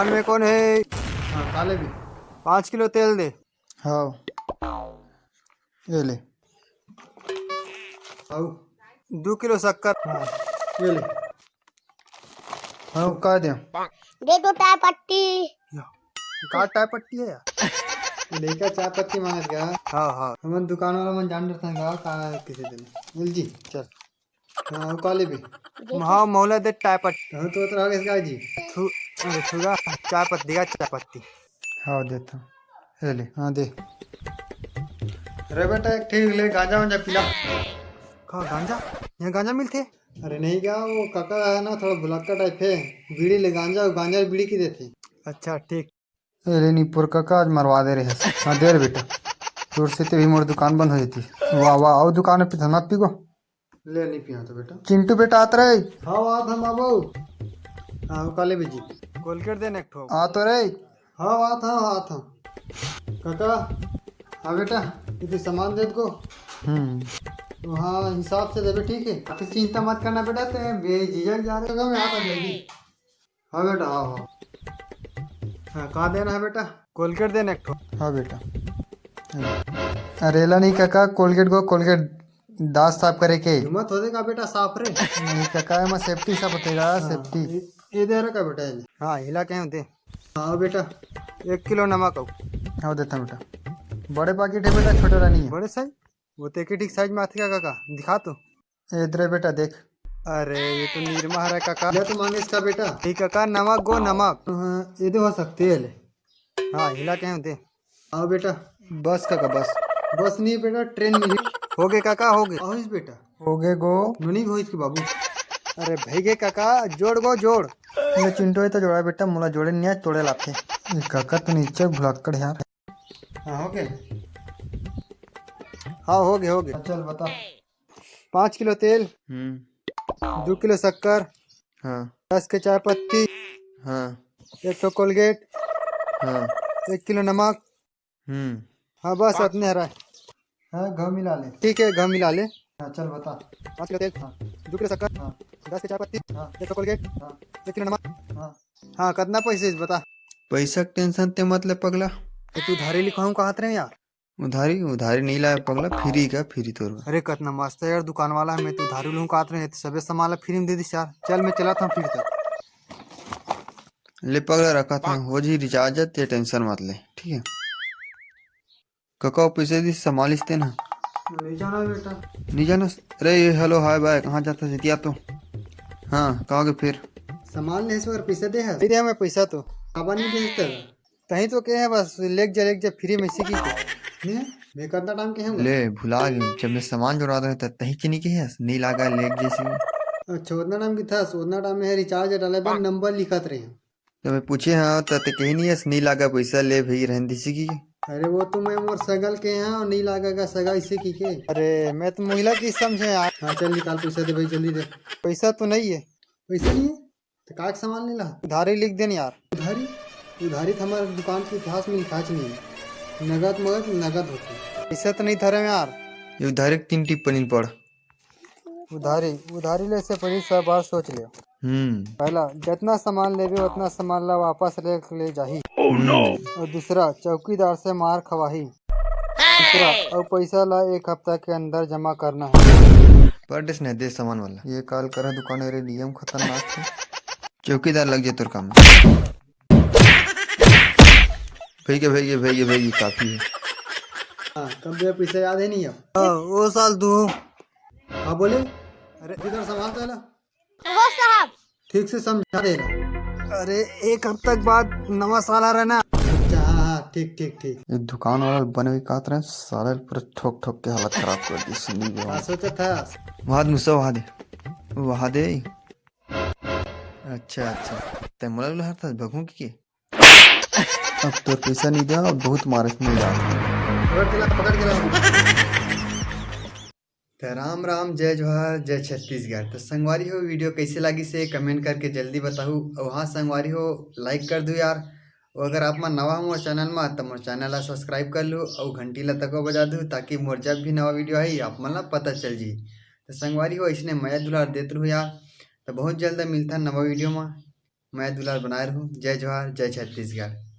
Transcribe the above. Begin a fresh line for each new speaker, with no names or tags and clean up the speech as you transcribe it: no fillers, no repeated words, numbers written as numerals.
दुकान में कौन है?
हाँ काले भी।
5 किलो तेल दे।
हाँ ये ले। आओ
2 किलो शक्कर।
हाँ ये ले। हाँ का दे
दे दो चाय पत्ती।
का टाई पट्टी है यार?
लेकर चाय पत्ती मांगत गया।
हाँ हाँ
हमन दुकान वाला मन जान रहता है का किसी दिन मिल जी चल। हाँ काले भी।
हाँ मौला दे टाई पट्टी।
हाँ तो रह गया जी।
अरे छुगा चाय पत्ती का चाय पत्ती।
हाँ देता हूँ ये ले। हाँ दे। अरे बेटा एक ठीक ले गांजा वांजा पिला।
का गांजा? यहाँ गांजा मिलते?
अरे नहीं क्या वो काका है ना थोड़ा भुलक्का टाइप है। बीड़ी ले गांजा गांजा बीड़ी की देती।
अच्छा ठीक।
अरे नीपुर काका आज मरवा दे रहे हैं। हाँ दे रे बेटा तोर से भी मोर दुकान बंद हो जाती। वाह वाह आओ दुकान पे धना पी को ले नहीं पिया तो बेटा। चिंटू बेटा आत रहे। हाँ आत हम बाबू। हाँ काले बेजी
कोलगेट देने एक ठो।
आ तो रे। हाँ आत हाँ आत हाँ काका। हाँ बेटा इधर सामान दे को। तो हाँ हिसाब से देवे ठीक है। तो चिंता मत करना बेटा ते बेझिझक जा रहे हो मैं आता जल्दी। हाँ बेटा हाँ हाँ। हाँ कहाँ देना है बेटा?
कोलगेट देने एक ठो।
हाँ बेटा। अरेला नहीं काका कोलगेट को कोलगेट दांत साफ करे के हिम्मत हो देगा बेटा साफ रे। नहीं काका मैं सेफ्टी सब बतेगा सेफ्टी। ये दे रहा का बेटा ये।
हाँ हिला के दे।
हाँ बेटा
1 किलो नमक हो।
हाँ देता हूँ बेटा। बड़े पैकेट है बेटा छोटे नहीं है।
बड़े साइज? वो तो एक ही ठीक साइज में आते का काका दिखा तो।
इधर बेटा देख।
अरे ये तो निर्मा है काका।
ले तो मांगे इसका बेटा।
ठीक काका नमक गो नमक।
हाँ, ये तो हो सकती है ले।
हाँ हिला के दे।
हाँ बेटा बस काका बस। बस नहीं बेटा ट्रेन मिली।
हो गए काका हो गए।
आओ इस बेटा हो गए गो नुनी हो इसके बाबू।
अरे भाई गे काका जोड़ गो जोड़।
मैं चिंटू है तो जोड़ा बेटा मुला जोड़े नहीं आज तोड़े लाते। ये काका तो नीचे भुलक्कड़ यार। हाँ हो गए।
हाँ हो गए हो गए।
चल बता।
5 किलो तेल। 2 किलो शक्कर।
हाँ
10 के चाय पत्ती।
हाँ
1 ठो कोलगेट।
हाँ
1 किलो नमक। हाँ बस अपने हरा है।
हाँ घाव मिला ले।
ठीक है गम मिला ले।
हाँ चल बता।
5 किलो तेल।
हाँ
2 किलो शक्कर।
हाँ
10 के चाय पत्ती।
हाँ
1 ठो कोलगेट।
हाँ
1 किलो नमक।
हाँ।
हाँ कितना पैसे बता।
पैसा के टेंशन ते मतलब पगला।
तो तू धारी लिखाऊं कहा रहे यार।
उधारी उधारी नहीं लाया पगला फ्री का फ्री तोर।
अरे कितना मस्त है यार दुकान वाला है। मैं तो धारू लूँ कहा रहे सबे सामान फ्री में दे दी यार। चल मैं चला था फिर तक।
ले पगला रखा था हो जी रिचार्ज ते टेंशन मत ले ठीक है। कका पैसे दी संभालिस ते ना। नहीं जाना बेटा। नहीं जाना। अरे हेलो हाय बाय कहाँ जाता है तो। हाँ कहोगे फिर। सामान ले इस पैसे दे है।
दे दिया मैं पैसा तो।
काबा नहीं भेजता
कहीं तो कहे हैं बस लेक जा फ्री में सीखी के।
मैं कितना टाइम के हैं ले भुला गए जब मैं सामान जुड़ा रहा था तही के नहीं के है नहीं लगा लेक जैसी। अच्छा उतना टाइम की था उतना टाइम में रिचार्ज डाले पर नंबर लिखत रहे हैं। तो मैं पूछे हाँ तो कहीं नहीं है नहीं लगा पैसा ले भाई रहन दिसी की। अरे वो तो मैं मोर सगल के हैं और नहीं लागेगा सगा इसे की के।
अरे मैं तो महिला की समझे यार।
हाँ चल निकाल पैसा दे भाई जल्दी दे।
पैसा तो नहीं है।
पैसा नहीं है तो का सामान नहीं ला।
उधारी लिख देना यार।
उधारी उधारी तो हमारे दुकान के इतिहास में लिखा नहीं है। नगद मगद नगद होती है।
पैसा तो नहीं धरे में यार।
ये उधारी 3 टिप्पणी पढ़।
उधारी उधारी ले से पहले 100 बार सोच ले। पहला जितना सामान लेबे उतना सामान ला वापस ले जाही। और दूसरा चौकीदार से मार खवाही। तीसरा और पैसा ला 1 हफ्ता के अंदर जमा करना है।
पर ने दे सामान वाला ये काल करा दुकान रे नियम खतरनाक है। चौकीदार लग जाए तोर काम में। भैया काफी है। हाँ कब दे पैसा याद है नहीं अब।
वो साल तू।
हाँ बोले। अरे इधर संभाल तो
वो साहब
ठीक से समझा देगा।
अरे 1 हफ्ता के बाद नवा साल आ रहा है ना।
अच्छा हाँ हाँ ठीक ठीक ठीक। ये दुकान वाला बने हुए कहते रहे सारे पूरा ठोक ठोक के हालत खराब कर दी सुनी गया। सोचा था वहाँ मुझसे वहाँ दे। अच्छा ते मोला था भगू की अब तो पैसा नहीं दिया और बहुत मारे में जा। पकड़ के राम राम जय जोहार जय छत्तीसगढ़। तो संगवारी हो वीडियो कैसे लगी से कमेंट करके जल्दी बताऊ। और हाँ संगवारी हो लाइक कर दो यार। और अगर आप मन नवा हो मोर चैनल में तो मोर चैनल ला सब्सक्राइब कर लो और घंटी ला तको बजा दो ताकि मोर जब भी नवा वीडियो आई आप मन ला पता चल जी। तो संगवारी हो इसने मजा दुलार देते रहो यार। तो बहुत जल्द मिलता नवा वीडियो में। मैं दुलार बनाए रहूं। जय जोहार, जय छत्तीसगढ़।